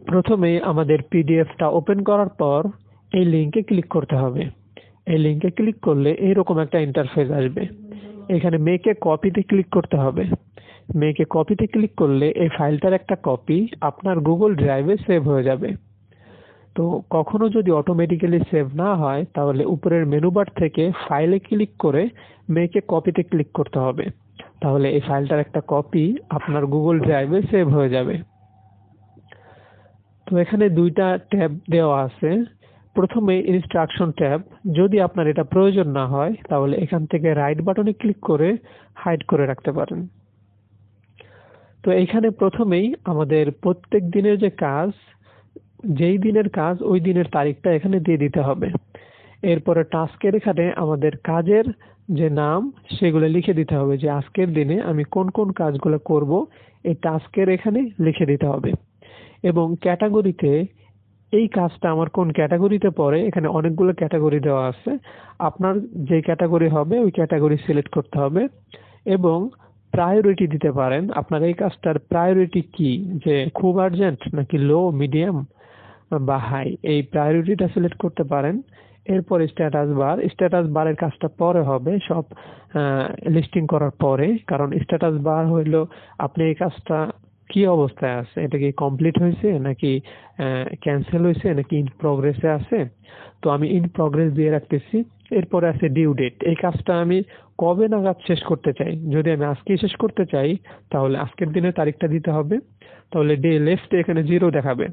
প্রথমেই আমাদের পিডিএফটা ওপেন করার পর এই লিংকে ক্লিক করতে হবে। এই লিংকে ক্লিক করলে এইরকম একটা ইন্টারফেস আসবে। এখানে মেক এ কপিতে ক্লিক করতে হবে। মেক এ কপিতে ক্লিক করলে এই ফাইলটার একটা কপি আপনার গুগল ড্রাইভে সেভ হয়ে যাবে। তো কখনো যদি অটোমেটিক্যালি সেভ না হয় তাহলে উপরের মেনু বার থেকে ফাইলে ক্লিক করে মেক এ কপিতে ক্লিক করতে হবে। তাহলে এই ফাইলটার একটা কপি আপনার গুগল ড্রাইভে সেভ হয়ে যাবে। তো এখানে দুইটা ট্যাব দেওয়া আছে। প্রথমে ইনস্ট্রাকশন ট্যাব, যদি আপনার এটা প্রয়োজন না হয় তাহলে এখান থেকে রাইট বাটনে ক্লিক করে হাইড করে রাখতে পারেন। তো এখানে প্রথমেই আমাদের প্রত্যেক দিনের যে কাজ, যেই দিনের কাজ ওই দিনের তারিখটা এখানে দিয়ে দিতে হবে। এরপরে টাস্কের এখানে আমাদের কাজের যে নাম সেগুলো লিখে দিতে হবে, যে আজকের দিনে আমি কোন কোন কাজগুলো করব এই টাস্কের এখানে লিখে দিতে হবে। এবং ক্যাটাগরিতে এই কাজটা আমার কোন ক্যাটাগরিতে পড়ে, এখানে অনেকগুলো ক্যাটাগরি দেওয়া আছে। আপনার যে ক্যাটাগরি হবে ওই ক্যাটাগরি সিলেক্ট করতে হবে এবং প্রায়োরিটি দিতে পারেন। আপনার এই কাজটার প্রায়োরিটি কি, যে খুব আর্জেন্ট নাকি লো, মিডিয়াম বা হাই, এই প্রায়োরিটিটা সিলেক্ট করতে পারেন। এরপর স্ট্যাটাস বারের কাজটা পরে হবে, সব লিস্টিং করার পরে, কারণ স্ট্যাটাস বার হইলো আপনি এই কাজটা কি অবস্থায় আছে, এটা কি কমপ্লিট হয়েছে নাকি ক্যান্সেল হয়েছে নাকি ইন প্রগ্রেসে আছে। তো আমি ইন প্রগ্রেস দিয়ে রাখতেছি। এরপরে আছে ডিউ ডেট, এই কাজটা আমি কবে নাগাদ শেষ করতে চাই। যদি আমি আজকেই শেষ করতে চাই তাহলে আজকের দিনের তারিখটা দিতে হবে। তাহলে ডে লেফট এখানে 0 দেখাবে।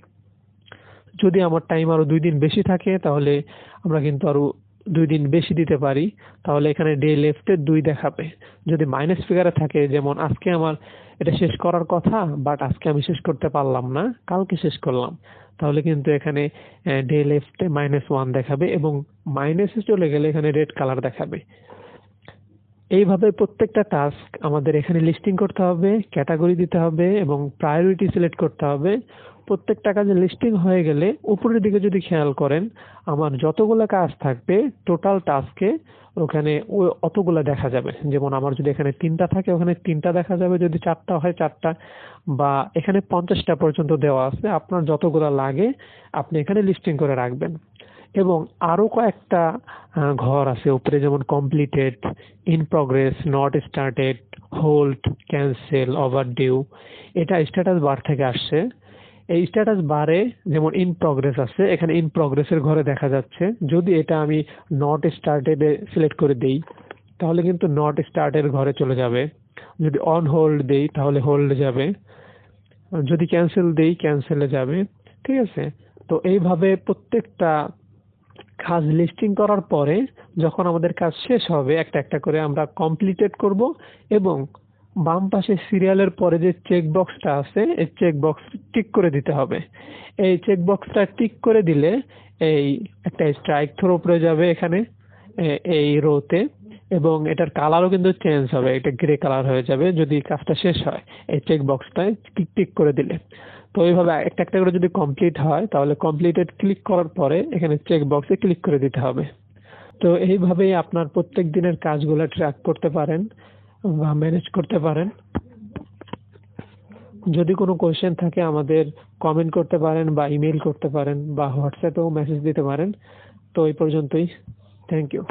যদি আমার টাইম আরো 2 দিন বেশি থাকে তাহলে আমরা কিন্তু আরো 2 দিন বেশি দিতে পারি। তাহলে এখানে ডে লেফটে 2 দেখাবে। যদি মাইনাস ফিগারে থাকে, যেমন আজকে আমার এটা শেষ করার কথা বাট আজকে আমি শেষ করতে পারলাম না, কালকে শেষ করলাম, তাহলে কিন্তু এখানে ডে লেফটে -1 দেখাবে এবং মাইনাসে চলে গেলে এখানে রেড কালার দেখাবে। এইভাবে প্রত্যেকটা টাস্ক আমাদের এখানে লিস্টিং করতে হবে, ক্যাটাগরি দিতে হবে এবং প্রায়োরিটি সিলেক্ট করতে হবে। প্রত্যেকটা কাজে লিস্টিং হয়ে গেলে উপরের দিকে যদি খেয়াল করেন, আমার যতগুলো কাজ থাকবে টোটাল টাস্কে ওখানে অতগুলো দেখা যাবে। যেমন আমার যদি এখানে 3টা থাকে ওখানে 3টা দেখা যাবে, যদি 4টা হয় 4টা, বা এখানে 50টা পর্যন্ত দেওয়া আছে। আপনার যতগুলো লাগে আপনি এখানে লিস্টিং করে রাখবেন। এবং আরো কয়েকটা ঘর আছে উপরে, যেমন completed, in progress, not started, hold, cancel, overdue. এটা স্ট্যাটাস বার থেকে আসছে। এই স্ট্যাটাস বারে যেমন ইন প্রগ্রেস আছে, এখানে ইন প্রগ্রেসের ঘরে দেখা যাচ্ছে। যদি এটা আমি নট স্টার্টেড এ সিলেক্ট করে দেই তাহলে কিন্তু নট স্টার্টের ঘরে চলে যাবে। যদি অন হোল্ড দেই তাহলে হোল্ড যাবে, যদি ক্যান্সেল দেই ক্যান্সেলে যাবে। ঠিক আছে। তো এইভাবে প্রত্যেকটা কাজ লিস্টিং করার পরে যখন আমাদের কাজ শেষ হবে একটা একটা করে আমরা কমপ্লিটেড করব এবং বাম পাশে সিরিয়ালের পরে যে চেক বক্সটা আছে এই চেক বক্স টিক করে দিতে হবে। এই চেক বক্সটা টিক করে দিলে এই একটা স্ট্রাইক থ্রো উপরে যাবে এখানে এই রোতে, এবং এটার কালারও কিন্তু চেঞ্জ হবে, এটা গ্রে কালার হয়ে যাবে যদি কাজটা শেষ হয় এই চেক বক্সটায় টিক করে দিলে। তো এইভাবে একটা একটা করে যদি কমপ্লিট হয় তাহলে কমপ্লিটেড ক্লিক করার পরে এখানে চেক বক্সে ক্লিক করে দিতে হবে। তো এইভাবেই আপনার প্রত্যেক দিনের কাজগুলো ট্র্যাক করতে পারেন বা ম্যানেজ করতে পারেন। যদি কোনো কোশ্চেন থাকে আমাদের কমেন্ট করতে পারেন বা ইমেল করতে পারেন বা হোয়াটসঅ্যাপেও মেসেজ দিতে পারেন। তো এই পর্যন্তই। Thank you.